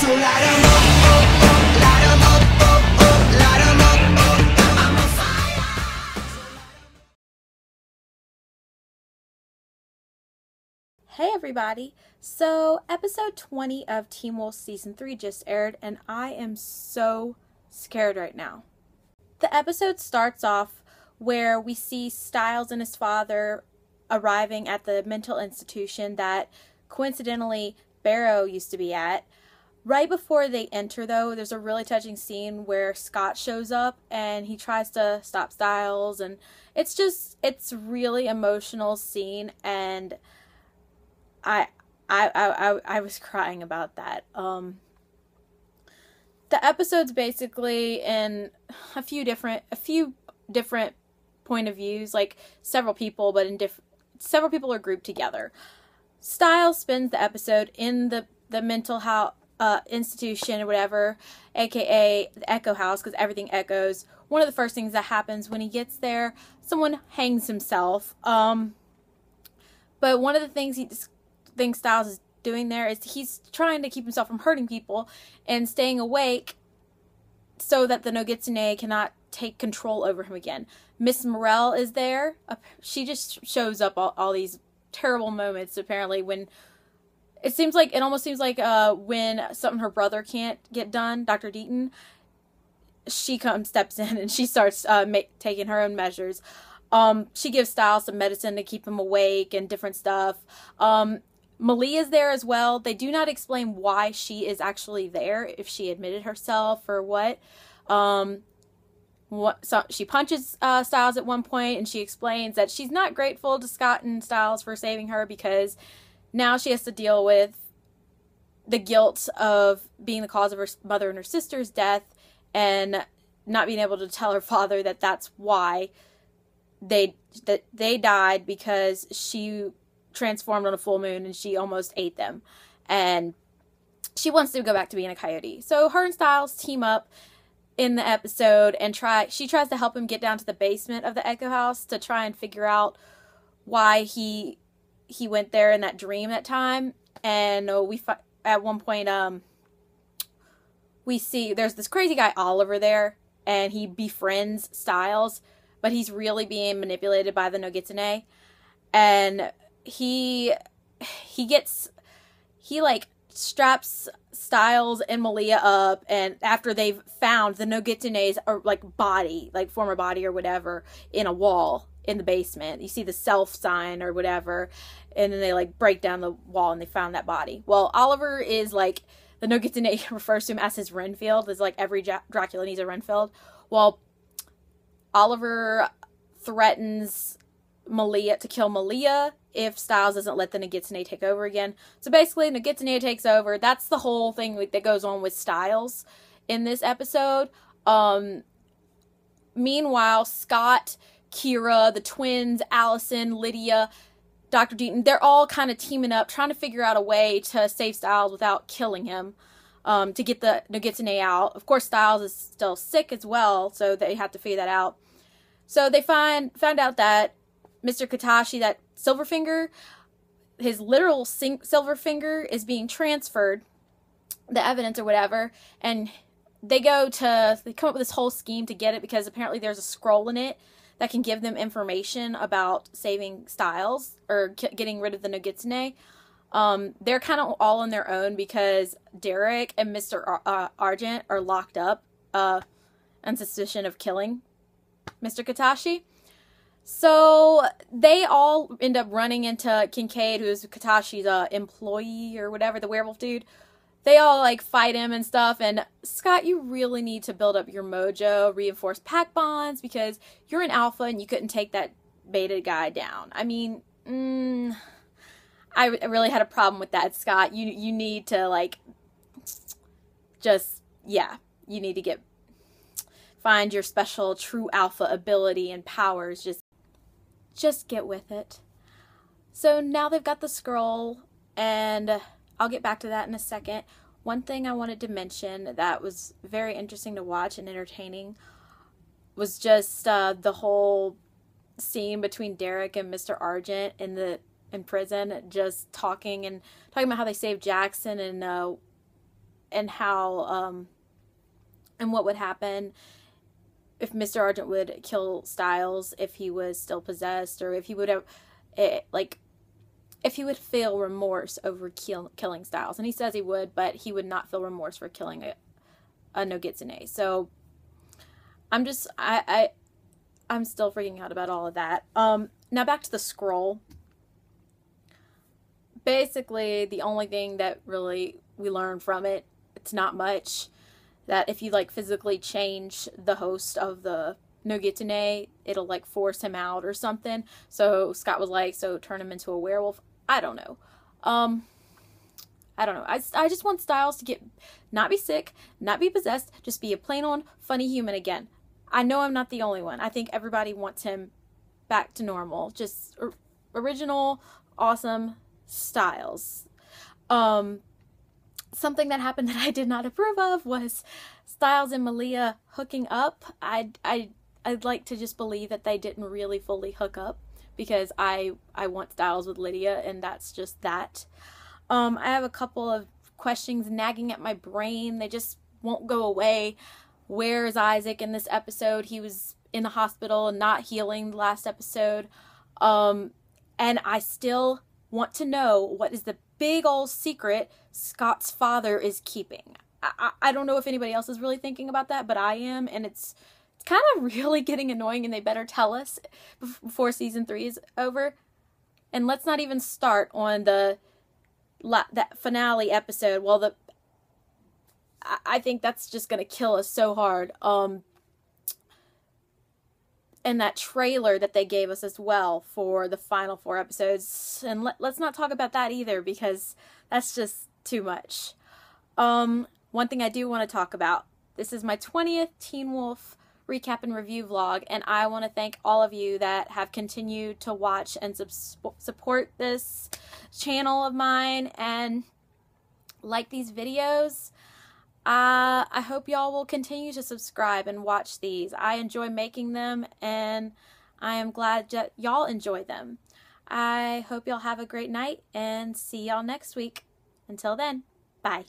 So light 'em up, up, up, light 'em up, up, up, light 'em up, up, up, I'm on fire. Hey everybody! So episode 20 of Teen Wolf Season 3 just aired and I am so scared right now. The episode starts off where we see Stiles and his father arriving at the mental institution that coincidentally Barrow used to be at. Right before they enter though, there's a really touching scene where Scott shows up and he tries to stop Stiles, and it's really emotional scene, and I was crying about that. The episode's basically in a few different point of views, like several people, but several people are grouped together. Stiles spends the episode in the mental health institution or whatever, aka the Echo House, because everything echoes. One of the first things that happens when he gets there, someone hangs himself. But one of the things Stiles is doing there is he's trying to keep himself from hurting people and staying awake so that the Nogitsune cannot take control over him again. Miss Morell is there. She just shows up all these terrible moments apparently when it almost seems like when something her brother can't get done, Dr. Deaton, she steps in and she starts taking her own measures. She gives Stiles some medicine to keep him awake and different stuff. Malia's there as well. They do not explain why she is actually there, if she admitted herself or what. So she punches Stiles at one point, and she explains that she's not grateful to Scott and Stiles for saving her because now she has to deal with the guilt of being the cause of her mother and her sister's death and not being able to tell her father that that's why they died, because she transformed on a full moon and she almost ate them, and she wants to go back to being a coyote. So her and Stiles team up in the episode and she tries to help him get down to the basement of the Echo House to try and figure out why he went there in that dream that time. And at one point we see there's this crazy guy Oliver there, and he befriends Stiles, but he's really being manipulated by the Nogitsune, and he straps Stiles and Malia up, and after they've found the Nogitsune's former body or whatever in a wall in the basement, you see the self sign or whatever, and then they break down the wall and they found that body. Well, Oliver is the Nogitsune refers to him as his Renfield. It's every Dracula needs a Renfield. Well, Oliver threatens Malia to kill Malia if Stiles doesn't let the Nogitsune take over again. So basically, Nogitsune takes over. That's the whole thing that goes on with Stiles in this episode. Meanwhile, Scott, Kira, the twins, Allison, Lydia, Dr. Deaton, they're all kind of teaming up, trying to figure out a way to save Stiles without killing him, to get the Nogitsune out. Of course, Stiles is still sick as well, so they have to figure that out. So they found out that Mr. Katashi, that Silverfinger, his literal Silverfinger is being transferred, the evidence or whatever, and they come up with this whole scheme to get it, because apparently there's a scroll in it that can give them information about saving Stiles or getting rid of the Nogitsune. They're kind of all on their own because Derek and Mr. Argent are locked up on suspicion of killing Mr. Katashi. So they all end up running into Kincaid, who's Katashi's employee or whatever, the werewolf dude. They all fight him and stuff, and Scott, you really need to build up your mojo, reinforce pack bonds, because you're an alpha and you couldn't take that beta guy down. I mean, I really had a problem with that, Scott. You need to you need to find your special true alpha ability and powers. Just get with it. So now they've got the scroll, and I'll get back to that in a second. One thing I wanted to mention that was very interesting to watch and entertaining was just the whole scene between Derek and Mr. Argent in prison, just talking about how they saved Jackson and and how and what would happen if Mr. Argent would kill Styles if he was still possessed, or if he would have if he would feel remorse over killing Styles. And he says he would, but he would not feel remorse for killing a Nogitsune. So I'm still freaking out about all of that. Now back to the scroll. Basically, the only thing that really we learn from it, it's not much, that if you like physically change the host of the Nogitsune, it'll like force him out or something. So Scott was like, so turn him into a werewolf. I don't know. I don't know. I just want Styles to not be sick, not be possessed, just be a plain on funny human again. I know I'm not the only one. I think everybody wants him back to normal. Just original, awesome Styles. Something that happened that I did not approve of was Styles and Malia hooking up. I'd like to just believe that they didn't really fully hook up, because I want Styles with Lydia, and that's just that. I have a couple of questions nagging at my brain. They just won't go away. Where is Isaac in this episode? He was in the hospital and not healing the last episode. And I still want to know what is the big old secret Scott's father is keeping. I don't know if anybody else is really thinking about that, but I am, and it's kind of really getting annoying, and they better tell us before season 3 is over. And let's not even start on that finale episode. Well, I think that's just gonna kill us so hard. And that trailer that they gave us as well for the final 4 episodes. And let's not talk about that either, because that's just too much. One thing I do want to talk about. This is my 20th Teen Wolf recap and review vlog, and I want to thank all of you that have continued to watch and support this channel of mine and like these videos. I hope y'all will continue to subscribe and watch these. I enjoy making them, and I am glad that y'all enjoy them. I hope y'all have a great night, and see y'all next week. Until then, bye.